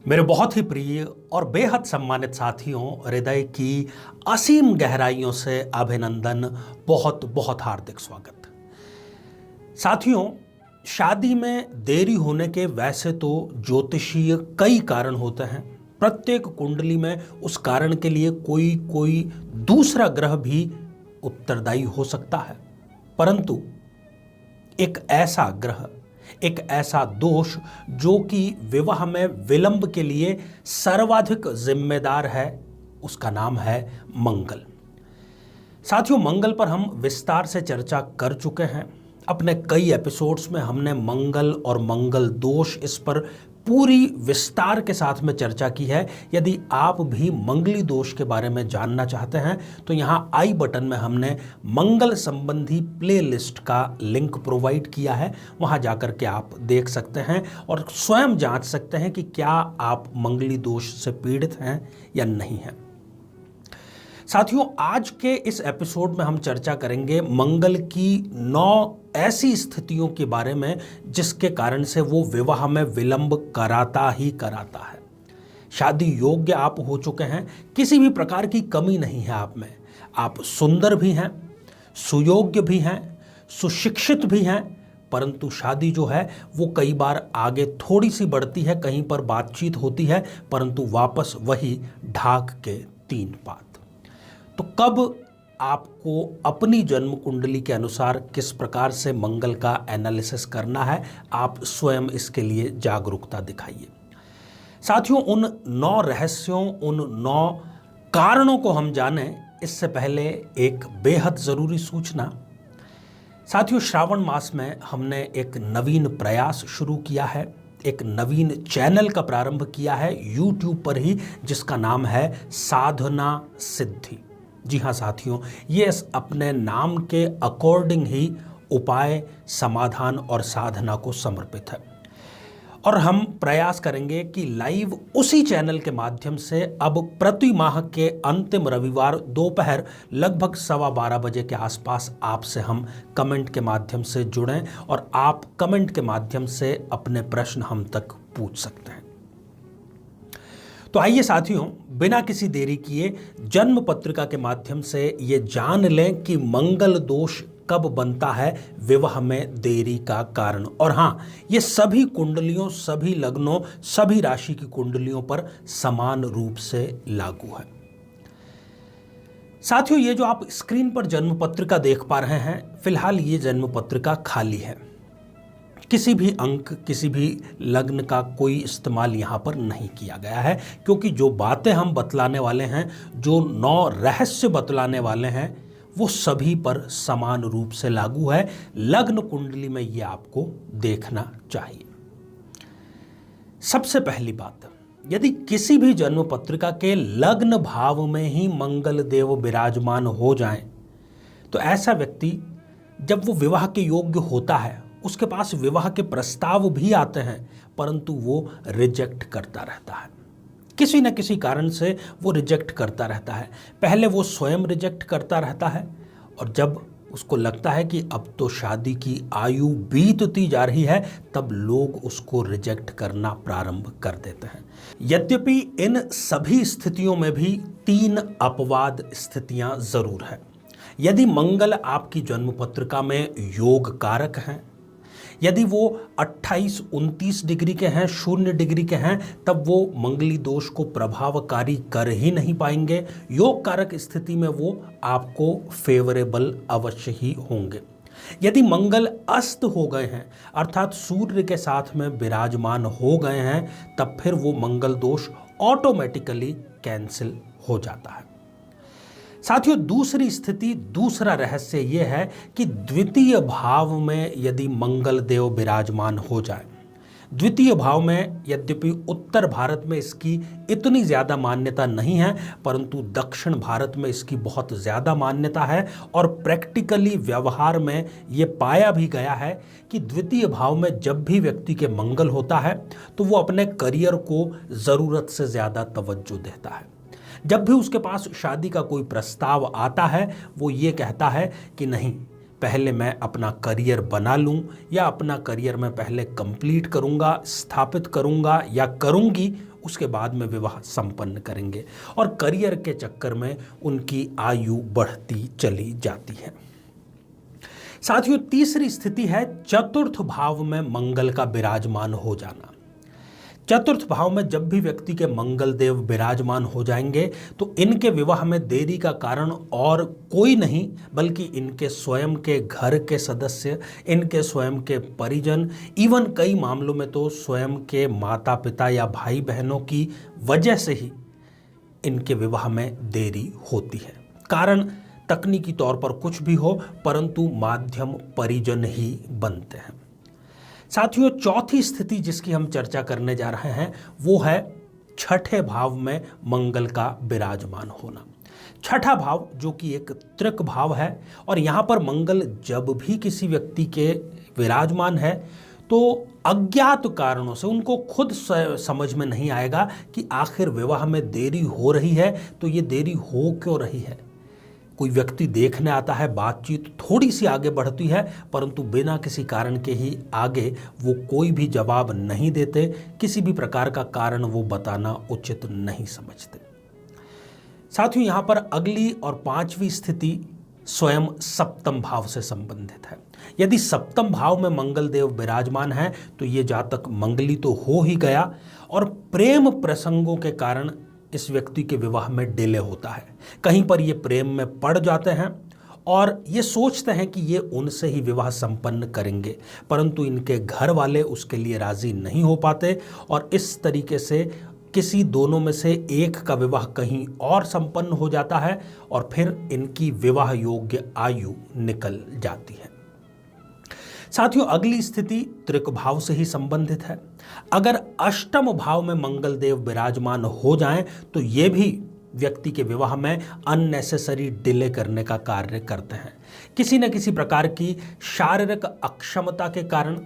मेरे बहुत ही प्रिय और बेहद सम्मानित साथियों, हृदय की असीम गहराइयों से अभिनंदन, बहुत बहुत हार्दिक स्वागत। साथियों, शादी में देरी होने के वैसे तो ज्योतिषीय कई कारण होते हैं। प्रत्येक कुंडली में उस कारण के लिए कोई दूसरा ग्रह भी उत्तरदायी हो सकता है, परंतु एक ऐसा ग्रह, एक ऐसा दोष जो कि विवाह में विलंब के लिए सर्वाधिक जिम्मेदार है, उसका नाम है मंगल। साथियों, मंगल पर हम विस्तार से चर्चा कर चुके हैं। अपने कई एपिसोड्स में हमने मंगल और मंगल दोष, इस पर पूरी विस्तार के साथ में चर्चा की है। यदि आप भी मंगली दोष के बारे में जानना चाहते हैं तो यहाँ आई बटन में हमने मंगल संबंधी प्लेलिस्ट का लिंक प्रोवाइड किया है, वहाँ जाकर के आप देख सकते हैं और स्वयं जांच सकते हैं कि क्या आप मंगली दोष से पीड़ित हैं या नहीं हैं। साथियों, आज के इस एपिसोड में हम चर्चा करेंगे मंगल की 9 ऐसी स्थितियों के बारे में जिसके कारण से वो विवाह में विलंब कराता ही कराता है। शादी योग्य आप हो चुके हैं, किसी भी प्रकार की कमी नहीं है आप में। आप सुंदर भी हैं, सुयोग्य भी हैं, सुशिक्षित भी हैं, परंतु शादी जो है वो कई बार आगे थोड़ी सी बढ़ती है, कहीं पर बातचीत होती है, परंतु वापस वही ढाक के 3 पात। तो कब आपको अपनी जन्म कुंडली के अनुसार किस प्रकार से मंगल का एनालिसिस करना है, आप स्वयं इसके लिए जागरूकता दिखाइए। साथियों, उन 9 रहस्यों, उन 9 कारणों को हम जानें इससे पहले एक बेहद ज़रूरी सूचना। साथियों, श्रावण मास में हमने एक नवीन प्रयास शुरू किया है, एक नवीन चैनल का प्रारंभ किया है YouTube पर ही, जिसका नाम है साधना सिद्धि। जी हाँ साथियों, ये अपने नाम के अकॉर्डिंग ही उपाय, समाधान और साधना को समर्पित है। और हम प्रयास करेंगे कि लाइव उसी चैनल के माध्यम से अब प्रति माह के अंतिम रविवार दोपहर लगभग 12:15 बजे के आसपास आपसे हम कमेंट के माध्यम से जुड़ें और आप कमेंट के माध्यम से अपने प्रश्न हम तक पूछ सकते हैं। तो आइए साथियों, बिना किसी देरी किए जन्म पत्रिका के माध्यम से ये जान लें कि मंगल दोष कब बनता है विवाह में देरी का कारण। और हाँ, ये सभी कुंडलियों, सभी लग्नों, सभी राशि की कुंडलियों पर समान रूप से लागू है। साथियों, ये जो आप स्क्रीन पर जन्म पत्रिका देख पा रहे हैं, फिलहाल ये जन्म पत्रिका खाली है। किसी भी अंक, किसी भी लग्न का कोई इस्तेमाल यहाँ पर नहीं किया गया है, क्योंकि जो बातें हम बतलाने वाले हैं, जो 9 रहस्य बतलाने वाले हैं, वो सभी पर समान रूप से लागू है। लग्न कुंडली में ये आपको देखना चाहिए। सबसे पहली बात, यदि किसी भी जन्म पत्रिका के लग्न भाव में ही मंगल देव विराजमान हो जाएं, तो ऐसा व्यक्ति जब वो विवाह के योग्य होता है, उसके पास विवाह के प्रस्ताव भी आते हैं, परंतु वो रिजेक्ट करता रहता है। किसी न किसी कारण से वो रिजेक्ट करता रहता है। पहले वो स्वयं रिजेक्ट करता रहता है और जब उसको लगता है कि अब तो शादी की आयु बीतती जा रही है, तब लोग उसको रिजेक्ट करना प्रारंभ कर देते हैं। यद्यपि इन सभी स्थितियों में भी 3 अपवाद स्थितियां जरूर है। यदि मंगल आपकी जन्म पत्रिका में योग कारक हैं, यदि वो 28-29 डिग्री के हैं, 0 डिग्री के हैं, तब वो मंगली दोष को प्रभावकारी कर ही नहीं पाएंगे। योग कारक स्थिति में वो आपको फेवरेबल अवश्य ही होंगे। यदि मंगल अस्त हो गए हैं, अर्थात सूर्य के साथ में विराजमान हो गए हैं, तब फिर वो मंगल दोष ऑटोमेटिकली कैंसिल हो जाता है। साथियों, दूसरी स्थिति, दूसरा रहस्य यह है कि द्वितीय भाव में यदि मंगल देव विराजमान हो जाए। द्वितीय भाव में यद्यपि उत्तर भारत में इसकी इतनी ज़्यादा मान्यता नहीं है, परंतु दक्षिण भारत में इसकी बहुत ज़्यादा मान्यता है और प्रैक्टिकली व्यवहार में ये पाया भी गया है कि द्वितीय भाव में जब भी व्यक्ति के मंगल होता है तो वो अपने करियर को ज़रूरत से ज़्यादा तवज्जो देता है। जब भी उसके पास शादी का कोई प्रस्ताव आता है, वो ये कहता है कि नहीं, पहले मैं अपना करियर बना लूं या अपना करियर मैं पहले कंप्लीट करूंगा, स्थापित करूंगा या करूंगी, उसके बाद में विवाह संपन्न करेंगे और करियर के चक्कर में उनकी आयु बढ़ती चली जाती है। साथियों, तीसरी स्थिति है चतुर्थ भाव में मंगल का विराजमान हो जाना। चतुर्थ भाव में जब भी व्यक्ति के मंगल देव विराजमान हो जाएंगे तो इनके विवाह में देरी का कारण और कोई नहीं बल्कि इनके स्वयं के घर के सदस्य, इनके स्वयं के परिजन, इवन कई मामलों में तो स्वयं के माता पिता या भाई बहनों की वजह से ही इनके विवाह में देरी होती है। कारण तकनीकी तौर पर कुछ भी हो, परंतु माध्यम परिजन ही बनते हैं। साथियों, चौथी स्थिति जिसकी हम चर्चा करने जा रहे हैं वो है छठे भाव में मंगल का विराजमान होना। छठा भाव जो कि एक त्रिक भाव है और यहाँ पर मंगल जब भी किसी व्यक्ति के विराजमान है तो अज्ञात कारणों से उनको खुद समझ में नहीं आएगा कि आखिर विवाह में देरी हो रही है तो ये देरी हो क्यों रही है। कोई व्यक्ति देखने आता है, बातचीत थोड़ी सी आगे बढ़ती है, परंतु बिना किसी कारण के ही आगे वो कोई भी जवाब नहीं देते, किसी भी प्रकार का कारण वो बताना उचित नहीं समझते। साथियों, यहाँ पर अगली और पांचवी स्थिति स्वयं सप्तम भाव से संबंधित है। यदि सप्तम भाव में मंगल देव विराजमान है तो ये जातक मंगली तो हो ही गया और प्रेम प्रसंगों के कारण इस व्यक्ति के विवाह में डिले होता है। कहीं पर ये प्रेम में पड़ जाते हैं और ये सोचते हैं कि ये उनसे ही विवाह संपन्न करेंगे, परंतु इनके घर वाले उसके लिए राजी नहीं हो पाते और इस तरीके से किसी दोनों में से एक का विवाह कहीं और संपन्न हो जाता है और फिर इनकी विवाह योग्य आयु निकल जाती है। साथियों, अगली स्थिति त्रिक भाव से ही संबंधित है। अगर अष्टम भाव में मंगल देव विराजमान हो जाएं तो ये भी व्यक्ति के विवाह में अननेसेसरी डिले करने का कार्य करते हैं। किसी न किसी प्रकार की शारीरिक अक्षमता के कारण,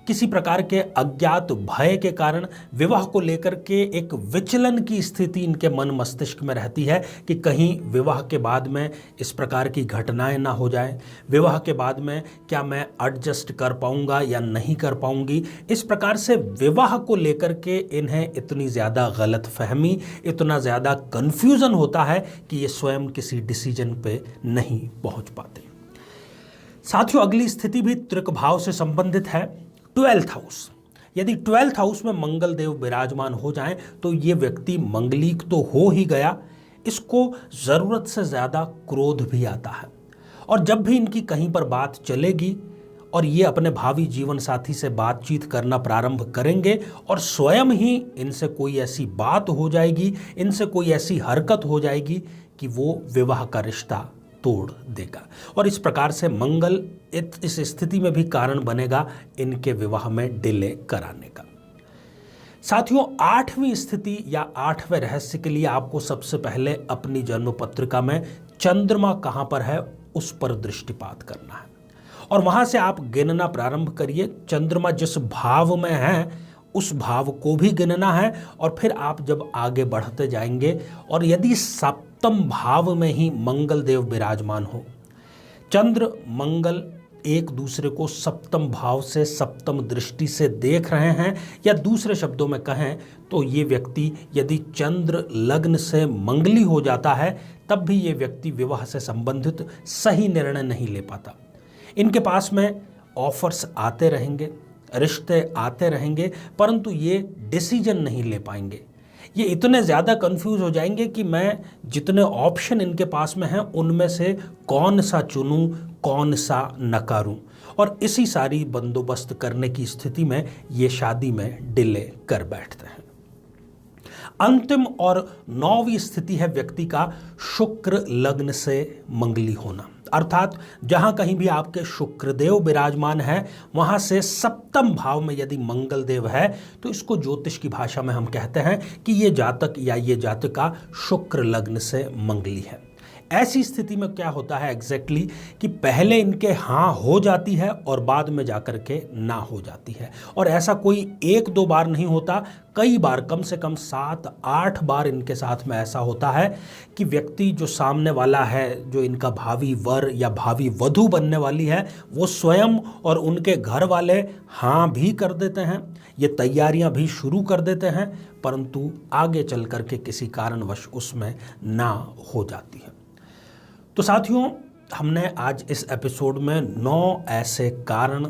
किसी प्रकार के अज्ञात भय के कारण विवाह को लेकर के एक विचलन की स्थिति इनके मन मस्तिष्क में रहती है कि कहीं विवाह के बाद में इस प्रकार की घटनाएं ना हो जाएं, विवाह के बाद में क्या मैं एडजस्ट कर पाऊंगा या नहीं कर पाऊंगी। इस प्रकार से विवाह को लेकर के इन्हें इतनी ज़्यादा गलतफहमी, इतना ज़्यादा कन्फ्यूज़न होता है कि ये स्वयं किसी डिसीजन पे नहीं पहुंच पाते। साथियों, अगली स्थिति भी त्रिक भाव से संबंधित है, 12th हाउस। यदि 12th हाउस में मंगल देव विराजमान हो जाएं तो ये व्यक्ति मंगलिक तो हो ही गया, इसको जरूरत से ज्यादा क्रोध भी आता है और जब भी इनकी कहीं पर बात चलेगी और ये अपने भावी जीवन साथी से बातचीत करना प्रारंभ करेंगे और स्वयं ही इनसे कोई ऐसी बात हो जाएगी, इनसे कोई ऐसी हरकत हो जाएगी कि वो विवाह का रिश्ता तोड़ देगा और इस प्रकार से मंगल इस स्थिति में भी कारण बनेगा इनके विवाह में डिले कराने का। साथियों, 8वीं स्थिति या 8वें रहस्य के लिए आपको सबसे पहले अपनी जन्म पत्रिका में चंद्रमा कहां पर है उस पर दृष्टिपात करना है और वहां से आप गिनना प्रारंभ करिए। चंद्रमा जिस भाव में है उस भाव को भी गिनना है और फिर आप जब आगे बढ़ते जाएंगे और यदि सप्तम भाव में ही मंगल देव विराजमान हो, चंद्र मंगल एक दूसरे को सप्तम भाव से सप्तम दृष्टि से देख रहे हैं, या दूसरे शब्दों में कहें तो ये व्यक्ति यदि चंद्र लग्न से मंगली हो जाता है तब भी ये व्यक्ति विवाह से संबंधित सही निर्णय नहीं ले पाता। इनके पास में ऑफर्स आते रहेंगे, रिश्ते आते रहेंगे, परंतु ये डिसीजन नहीं ले पाएंगे। ये इतने ज़्यादा कंफ्यूज हो जाएंगे कि मैं जितने ऑप्शन इनके पास में हैं उनमें से कौन सा चुनूं, कौन सा नकारूं, और इसी सारी बंदोबस्त करने की स्थिति में ये शादी में डिले कर बैठते हैं। अंतिम और 9वीं स्थिति है व्यक्ति का शुक्र लग्न से मंगली होना, अर्थात जहां कहीं भी आपके शुक्रदेव विराजमान है वहां से सप्तम भाव में यदि मंगल देव है तो इसको ज्योतिष की भाषा में हम कहते हैं कि ये जातक या ये जातिका शुक्र लग्न से मंगली है। ऐसी स्थिति में क्या होता है एग्जैक्टली कि पहले इनके हाँ हो जाती है और बाद में जाकर के ना हो जाती है। और ऐसा कोई 1-2 बार नहीं होता, कई बार, कम से कम 7-8 बार इनके साथ में ऐसा होता है कि व्यक्ति जो सामने वाला है, जो इनका भावी वर या भावी वधू बनने वाली है, वो स्वयं और उनके घर वाले हाँ भी कर देते हैं, ये तैयारियां भी शुरू कर देते हैं, परंतु आगे चल करके किसी कारणवश उसमें ना हो जाती है। तो साथियों, हमने आज इस एपिसोड में 9 ऐसे कारण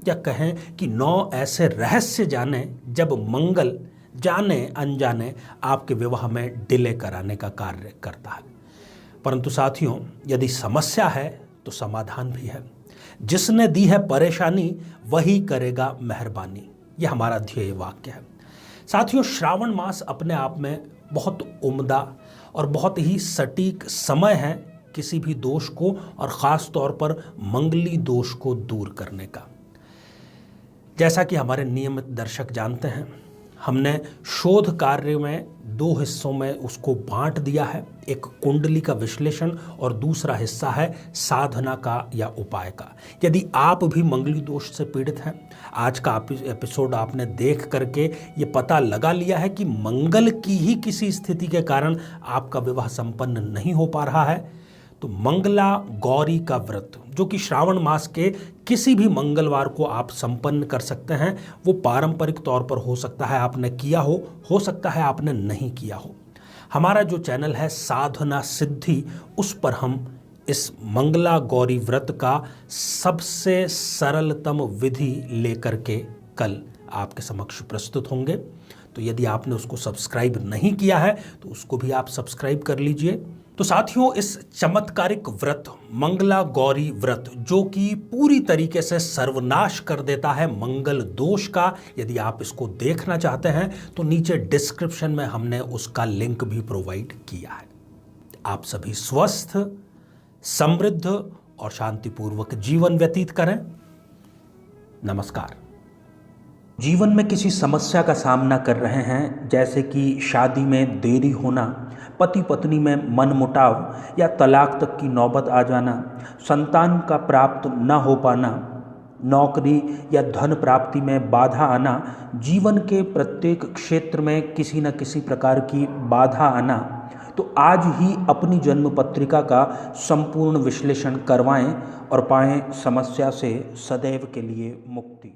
या कहें कि 9 ऐसे रहस्य जाने जब मंगल जाने अनजाने आपके विवाह में डिले कराने का कार्य करता है। परंतु साथियों, यदि समस्या है तो समाधान भी है। जिसने दी है परेशानी वही करेगा मेहरबानी, यह हमारा ध्येय वाक्य है। साथियों, श्रावण मास अपने आप में बहुत उम्दा और बहुत ही सटीक समय है किसी भी दोष को और ख़ास तौर पर मंगली दोष को दूर करने का। जैसा कि हमारे नियमित दर्शक जानते हैं, हमने शोध कार्य में 2 हिस्सों में उसको बांट दिया है, एक कुंडली का विश्लेषण और दूसरा हिस्सा है साधना का या उपाय का। यदि आप भी मंगली दोष से पीड़ित हैं, आज का एपिसोड आपने देख करके ये पता लगा लिया है कि मंगल की ही किसी स्थिति के कारण आपका विवाह संपन्न नहीं हो पा रहा है, तो मंगला गौरी का व्रत जो कि श्रावण मास के किसी भी मंगलवार को आप संपन्न कर सकते हैं, वो पारंपरिक तौर पर हो सकता है आपने किया हो सकता है आपने नहीं किया हो। हमारा जो चैनल है साधना सिद्धि, उस पर हम इस मंगला गौरी व्रत का सबसे सरलतम विधि लेकर के कल आपके समक्ष प्रस्तुत होंगे। तो यदि आपने उसको सब्सक्राइब नहीं किया है तो उसको भी आप सब्सक्राइब कर लीजिए। तो साथियों, इस चमत्कारिक व्रत मंगला गौरी व्रत जो कि पूरी तरीके से सर्वनाश कर देता है मंगल दोष का, यदि आप इसको देखना चाहते हैं तो नीचे डिस्क्रिप्शन में हमने उसका लिंक भी प्रोवाइड किया है। आप सभी स्वस्थ, समृद्ध और शांतिपूर्वक जीवन व्यतीत करें। नमस्कार। जीवन में किसी समस्या का सामना कर रहे हैं, जैसे कि शादी में देरी होना, पति पत्नी में मनमुटाव या तलाक तक की नौबत आ जाना, संतान का प्राप्त न हो पाना, नौकरी या धन प्राप्ति में बाधा आना, जीवन के प्रत्येक क्षेत्र में किसी न किसी प्रकार की बाधा आना, तो आज ही अपनी जन्म पत्रिका का संपूर्ण विश्लेषण करवाएं और पाएं समस्या से सदैव के लिए मुक्ति।